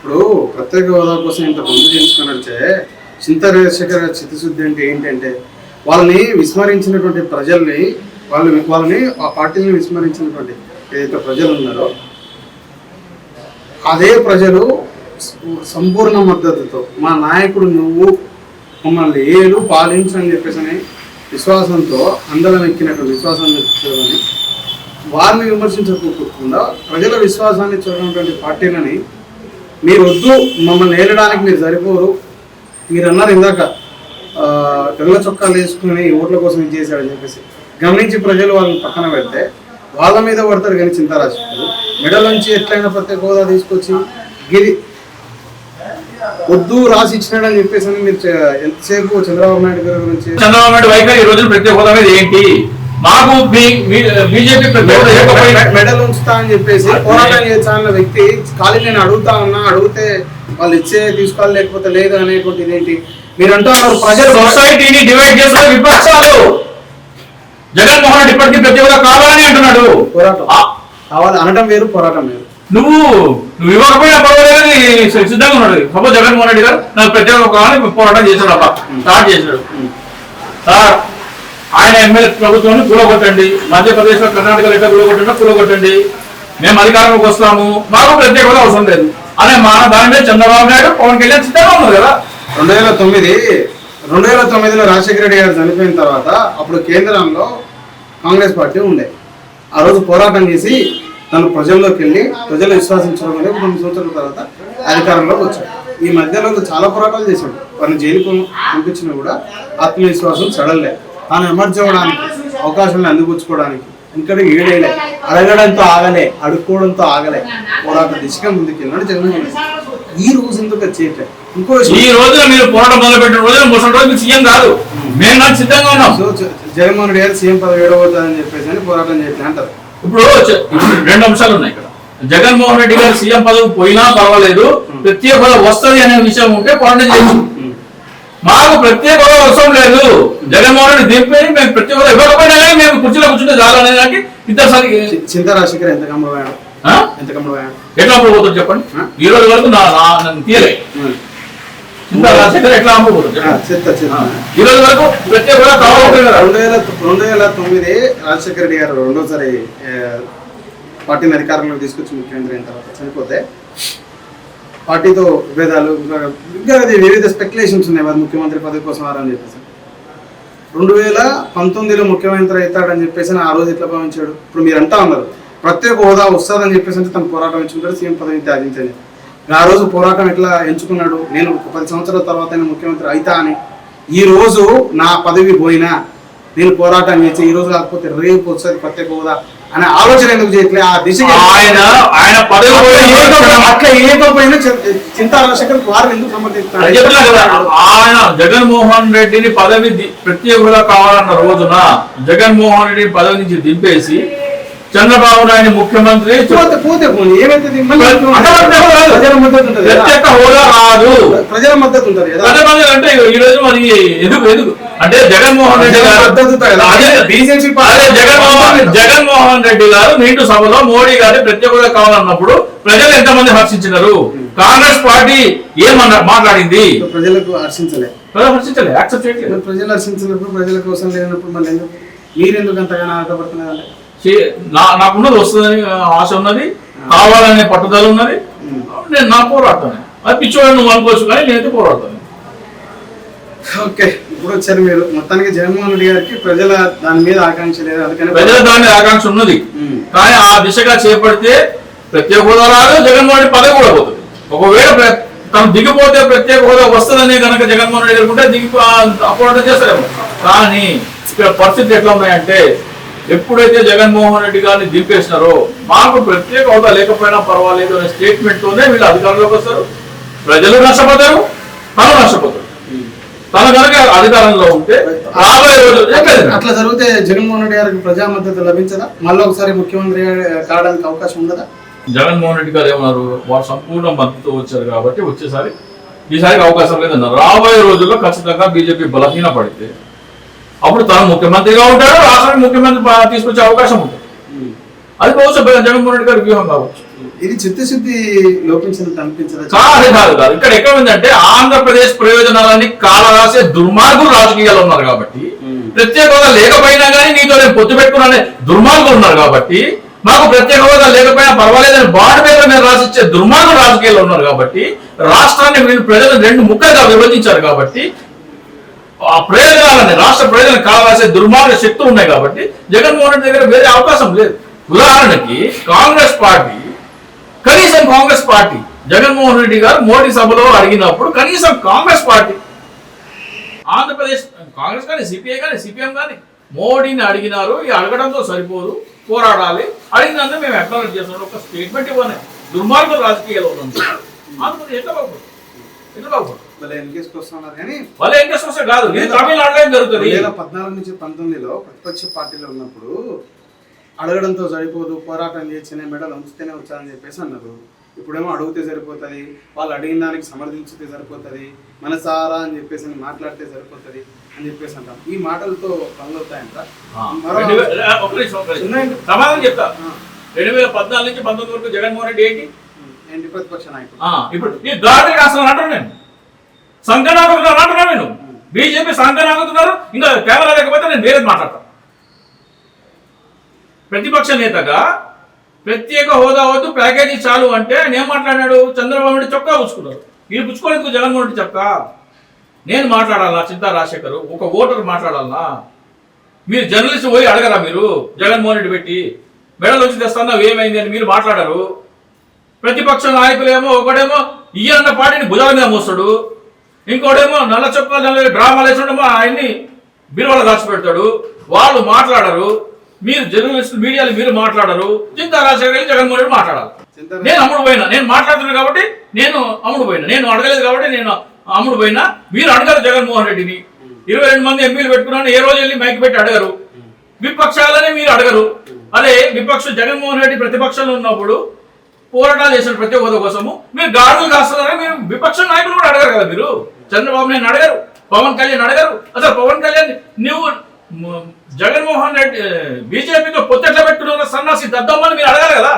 ఇప్పుడు ప్రత్యేక హోదా కోసం ఇంత పొందు చేయించుకున్నట్టే చింతశేఖర్ చిత్తశుద్ధి అంటే ఏంటంటే వాళ్ళని విస్మరించినటువంటి ప్రజల్ని వాళ్ళని ఆ పార్టీని విస్మరించినటువంటి ఏదైతే ప్రజలు ఉన్నారో అదే ప్రజలు సంపూర్ణ మద్దతుతో మా నాయకుడు నువ్వు మమ్మల్ని ఏడు పాలించు అని చెప్పేసి విశ్వాసంతో అందరం ఎక్కినటువంటి విశ్వాసాన్ని చూడాలని వారిని విమర్శించకుండా ప్రజల విశ్వాసాన్ని చూడనటువంటి పార్టీలని మీరు వద్దు మమ్మల్ని ఏలడానికి మీరు సరిపోరు మీరు అన్నారు ఇందాక తెల్ల చొక్కాలు వేసుకుని ఓట్ల కోసం ఇది చేశాడని చెప్పేసి గమనించి ప్రజలు వాళ్ళని పక్కన పెడితే వాళ్ళ మీద పడతారు కానీ చింతారాశులు మెడల్ నుంచి ఎట్లయినా ప్రత్యేక హోదా తీసుకొచ్చి గిరి వద్దు రాసి ఇచ్చినాడని చెప్పేసి మీరు ఎంతసేపు చంద్రబాబు నాయుడు గారి గురించి చంద్రబాబు నాయుడు వైఖరి ఈ రోజు ప్రత్యేక హోదా మీద ఏంటి మాకు బీజేపీ మెడల్ ఉంచుతా అని చెప్పేసి పోరాటం చేయాలన్న వ్యక్తి ఖాళీ నేను అడుగుతా ఉన్నా అడిగితే వాళ్ళు ఇచ్చే తీసుకోవాలి లేకపోతే లేదు అనేటువంటి ఇదేంటి మీరు అంటున్నారు ప్రజలు సొసైటీని డివైడ్ చేసిన విపక్షాలు జగన్మోహన్ రెడ్డి ఇప్పటికీ ప్రత్యేక హోదా కావాలని అంటున్నాడు. పోరాటం కావాలి అనడం వేరు పోరాటం వేరు. నువ్వు ఇవ్వకపోయినా పర్వాలేదని సిద్ధంగా ఉన్నాడు. సపోజ్ జగన్మోహన్ రెడ్డి గారు నాకు ప్రత్యేక కావాలని పోరాటం చేశాడు అబ్బా స్టార్ట్ చేశాడు. సార్ ఆయన ఎమ్మెల్యే ప్రభుత్వాన్ని కూలగొట్టండి, మధ్యప్రదేశ్ లో కర్ణాటకలో ఎట్లా కూలగొట్టండి, మేము అధికారంలోకి వస్తాము, మాకు ప్రత్యేక హోదా అవసరం లేదు అనే దాని మీద చంద్రబాబు నాయుడు పవన్ కళ్యాణ్ సిద్ధంగా ఉన్నారు కదా. 2009లో రాజశేఖర రెడ్డి గారు చనిపోయిన తర్వాత అప్పుడు కేంద్రంలో కాంగ్రెస్ పార్టీ ఉండే ఆ రోజు పోరాటం చేసి తను ప్రజల్లోకి వెళ్ళి ప్రజలు విశ్వాసించడం వల్ల 2 సంవత్సరాల తర్వాత అధికారంలోకి వచ్చాడు. ఈ మధ్యలో చాలా పోరాటాలు చేశాడు. వారిని జైలుకు పంపించినా కూడా ఆత్మవిశ్వాసం సడల్లే తాను ఎమర్జ్ అవ్వడానికి అవకాశాలను అందిపుచ్చుకోవడానికి ఇంకా ఏడేలే అడగడంతో ఆగలే అడుక్కోవడంతో ఆగలే పోరాట దిశగా ముందుకెళ్ళాడు జగన్మోహన్. ఈ రోజు ఎందుకు చేయట్లేదు? ఇంకో ఈ రోజు మీరు పోరాటం మొదలుపెట్టిన రోజు ముసలి రోజు మీకు సీఎం కాదు, మేము నాకు సిద్ధంగా ఉన్నాం. జగన్మోహన్ రెడ్డి గారు సీఎం పదవి ఏడవద్దని చెప్పేసి పోరాటం చేయట్లే అంటారు. ఇప్పుడు 2 అంశాలు ఉన్నాయి ఇక్కడ. జగన్మోహన్ రెడ్డి గారు సీఎం పదవి పోయినా పర్వాలేదు, ప్రత్యేక హోదా వస్తుంది అనే విషయం ఉంటే పోరాటం చేయొచ్చు. మాకు ప్రత్యేక హోదా అవసరం లేదు, జగన్మోహన్ రెడ్డి దింపి మేము ప్రత్యేక హోదా ఇవ్వకపోయినా కానీ మేము కుర్చీలో కూర్చుంటే చాలు అనే దానికి ఇద్దరు చింతారాశిఖర్ ఎంత కమ్మపోయాడు ఎట్లా అమ్మబోతుంది చెప్పండి. ఈ రోజు వరకు నన్ను తీయలే. చింతారాశిఖర్ ఎట్లా అమ్మబోతుంది ఈ రోజు వరకు ప్రత్యేక హోదా కావాలి కదా. 2009 రాజశేఖర రెడ్డి గారు రెండోసారి పార్టీని అధికారంలోకి తీసుకొచ్చి ముఖ్యమంత్రి అయిన తర్వాత చనిపోతే పార్టీతో విభేదాలు ఇంకా వివిధ స్పెక్యులేషన్స్ ఉన్నాయి వారు ముఖ్యమంత్రి పదవి కోసం అని చెప్పేసి 2019లో ముఖ్యమంత్రి అవుతాడని చెప్పేసి ఆ రోజు ఎట్లా భావించాడు. ఇప్పుడు మీరు అంటా ఉన్నారు ప్రత్యేక హోదా వస్తుందని చెప్పేసి అంటే తను పోరాటం ఎంచుకుంటాడు, సీఎం పదవి త్యాజించని. ఆ రోజు పోరాటం ఎట్లా ఎంచుకున్నాడు, నేను 10 సంవత్సరాల తర్వాత ముఖ్యమంత్రి అవుతా అని. ఈ రోజు నా పదవి పోయినా నేను పోరాటం చేసి ఈ రోజు కాకపోతే రేపు వస్తుంది ప్రత్యేక హోదా అనే ఆలోచన ఎందుకు చేయట్లే? ఆ దిశగా ఆయన పదవి అట్లా ఏకపోయినా చింతారాశిఖర్ వారిని ఎందుకు సమర్థిస్తారు? ఆయన జగన్మోహన్ రెడ్డిని పదవి ప్రత్యేక హోదా కావాలన్న రోజున జగన్మోహన్ రెడ్డి పదవి నుంచి దింపేసి చంద్రబాబు నాయుడు ముఖ్యమంత్రి ప్రత్యేక హోదా రాదు, ప్రజల మద్దతు ఉంటుంది అంటే ఈ రోజు మరి ఎదుగు అంటే జగన్మోహన్ రెడ్డి గారు జగన్మోహన్ రెడ్డి గారు నిండు సభలో మోడీ గారి ప్రత్యేక హోదా కావాలన్నప్పుడు ప్రజలు ఎంతమంది హర్షించినారు? కాంగ్రెస్ పార్టీ ఏమన్నా మాట్లాడింది? ప్రజలకు హర్షించలే యాక్సెప్ట్ చేయట్లేదు. ప్రజలు హర్షించినప్పుడు ప్రజల కోసం లేనప్పుడు మళ్ళీ ఎందుకు మీరెందుకు అంతగానో ఆటపడుతున్నారు? నాకున్నది వస్తుందని ఆశ ఉన్నది, కావాలనే పట్టుదల ఉన్నది. నేను నా పోరాడతాను. అది పిచ్చోడు నువ్వు అనుకోవచ్చు కానీ నేనైతే పోరాడతాను. ఓకే, ఇప్పుడు వచ్చారు మీరు. మొత్తానికి జగన్మోహన్ రెడ్డి గారికి ప్రజల దాని మీద ఆకాంక్ష లేదు, అందుకని ప్రజల దాని మీద ఆకాంక్ష ఉన్నది. కానీ ఆ దిశగా చేపడితే ప్రత్యేక హోదా రాదు, జగన్మోహన్ రెడ్డి పదవి కూడా పోతుంది. ఒకవేళ తను దిగిపోతే ప్రత్యేక హోదా వస్తుందని కనుక జగన్మోహన్ రెడ్డి అనుకుంటే పోరాటం చేస్తారేమో. కానీ ఇక్కడ పరిస్థితి ఎట్లా ఉన్నాయంటే ఎప్పుడైతే జగన్మోహన్ రెడ్డి గారిని దింపేసినారో మాకు ప్రత్యేక హోదా లేకపోయినా పర్వాలేదు అనే స్టేట్మెంట్ తోనే వీళ్ళు అధికారంలోకి వస్తారు. ప్రజలు నష్టపోతారు, తను నష్టపోతారు. తన కనుక అధికారంలో ఉంటే రాబోయే రోజులు అట్లా జరిగితే జగన్మోహన్ రెడ్డి గారికి ప్రజా మద్దతు లభించదా? మళ్ళీ ఒకసారి ముఖ్యమంత్రి కావడానికి అవకాశం ఉండదా? జగన్మోహన్ రెడ్డి గారు ఏమన్నారు, వారు సంపూర్ణ మద్దతు వచ్చారు కాబట్టి వచ్చేసారి ఈసారికి అవకాశం లేదన్నారు. రాబోయే రోజుల్లో ఖచ్చితంగా బీజేపీ బలహీన పడితే అప్పుడు తను ముఖ్యమంత్రిగా ఉంటాడు, రాష్ట్రానికి ముఖ్యమంత్రి తీసుకొచ్చే అవకాశం ఉంటుంది. అది బహుశా జగన్మోహన్ రెడ్డి గారి వ్యూహం కావచ్చు. ఇది చిత్తశుద్ధి లోపించినట్టు అనిపించదా? కాదు. ఇక్కడ ఎక్కడ ఉందంటే ఆంధ్రప్రదేశ్ ప్రయోజనాలన్నీ కాలరాసే దుర్మార్గులు రాజకీయాలు ఉన్నారు కాబట్టి, ప్రత్యేక హోదా లేకపోయినా కానీ నీతో నేను పొత్తు పెట్టుకున్నానే దుర్మార్గులు ఉన్నారు కాబట్టి, మాకు ప్రత్యేక హోదా లేకపోయినా పర్వాలేదని బాండ్ పేపర్ మీద రాసిచ్చే దుర్మార్గులు రాజకీయాలు ఉన్నారు కాబట్టి, రాష్ట్రాన్ని వీళ్ళు ప్రజలు రెండు ముక్కలుగా విభజించారు కాబట్టి, ఆ ప్రయోజనాలని రాష్ట్ర ప్రయోజనం కావాల్సే దుర్మార్గ శక్తులు ఉన్నాయి కాబట్టి జగన్మోహన్ రెడ్డి దగ్గర వేరే అవకాశం లేదు. ఉదాహరణకి కాంగ్రెస్ పార్టీ జగన్మోహన్ రెడ్డి గారు మోడీ సభలో అడిగినప్పుడు కనీసం కాంగ్రెస్ పార్టీ, ఆంధ్రప్రదేశ్ కాంగ్రెస్ కానీ సిపిఎం కానీ మోడీని అడిగినారు. ఈ అడగడంతో సరిపోదు, పోరాడాలి, అడిగినందుకు మేము అక్నాలెడ్జ్ చేస్తున్నాం, ఒక స్టేట్మెంట్ ఇవ్వని దుర్మార్గ రాజకీయాలు ఉంది. ఆంధ్రప్రదేశ్ ఎట్లా బాగుపడుతుంది? వాళ్ళ ఎన్కేసుకు వస్తున్నారు కానీ వాళ్ళ ఎన్కేసు వస్తే కాదు, ఇది తమిళనాడులో జరుగుతుంది. 2014 నుంచి 19లో ప్రతిపక్ష పార్టీలో ఉన్నప్పుడు అడగడంతో సరిపోదు, పోరాటం చేస్తేనే మెడలు ఉంచితేనే వచ్చారని చెప్పేసి అన్నారు. ఇప్పుడేమో అడిగితే సరిపోతుంది, వాళ్ళు అడిగిన దానికి సమర్థించితే సరిపోతుంది, మనసారా అని చెప్పేసి మాట్లాడితే సరిపోతుంది అని చెప్పేసి అంటాం. ఈ మాటలతో పనులు అవుతాయంట. సమాధానం చెప్తా. 2014 నుంచి 19 వరకు జగన్మోహన్ రెడ్డి ఏంటి ప్రతిపక్ష నాయకుడు. ఇప్పుడు ఈ గాడి రాష్ట్రం అంటారు, నేను సంఘనాగుతున్నారు అంటున్నాను, నేను బీజేపీ సంఘనాగుతున్నారు. ఇంకా కేవలం లేకపోతే నేను వేరేది మాట్లాడతాను. ప్రతిపక్ష నేతగా ప్రత్యేక హోదా వద్దు, ప్యాకేజీ చాలు అంటే ఆయన ఏం మాట్లాడాడు? చంద్రబాబు నాయుడు చొక్కా పుచ్చుకున్నారు. వీళ్ళు పుచ్చుకోవడానికి జగన్మోహన్ రెడ్డి చొక్కా. నేను మాట్లాడాలా? చింతా రాజశేఖర్ ఒక ఓటర్ మాట్లాడాలా? మీరు జర్నలిస్ట్ పోయి అడగరా? మీరు జగన్మోహన్ రెడ్డి పెట్టి మెడల్ వచ్చి తెస్తాను ఏమైంది అని మీరు మాట్లాడారు. ప్రతిపక్ష నాయకులేమో ఒకడేమో ఈయన్న పార్టీని భుజాల మీద మోస్తాడు, ఇంకోటేమో నల్ల చొక్కా డ్రామాలు వేసాడేమో ఆయన్ని బీరువాళ్ళ దాచిపెడతాడు. వాళ్ళు మాట్లాడరు. మీరు జర్నలిస్ట్ మీడియాలో మీరు మాట్లాడరు. చింతా రాజశేఖర్ జగన్మోహన్ రెడ్డి మాట్లాడాలి. నేను అమ్ముడు పోయినా, నేను మాట్లాడుతున్నాను కాబట్టి నేను అమ్ముడు పోయినా, నేను అడగలేదు కాబట్టి నేను అమ్ముడు పోయినా. మీరు అడగరు జగన్మోహన్ రెడ్డిని. 22 మంది ఎంపీలు పెట్టుకున్నాను, ఏ రోజు వెళ్ళి మైకి పెట్టి అడగరు. విపక్షాలనే మీరు అడగరు. అదే జగన్మోహన్ రెడ్డి ప్రతిపక్షంలో ఉన్నప్పుడు పోరాటాలు చేసిన ప్రత్యేక హోదా కోసము మీరు గాడులు కాస్తున్నారని మీరు విపక్ష నాయకులు కూడా అడగరు కదా. మీరు చంద్రబాబు నాయుడు అడగరు, పవన్ కళ్యాణ్ అడగరు. అసలు పవన్ కళ్యాణ్ నువ్వు జగన్మోహన్ రెడ్డి బీజేపీతో పొత్తెట్లా పెట్టుకున్న సన్నాసి దద్దమ్మని మీరు అడగాలి కదా.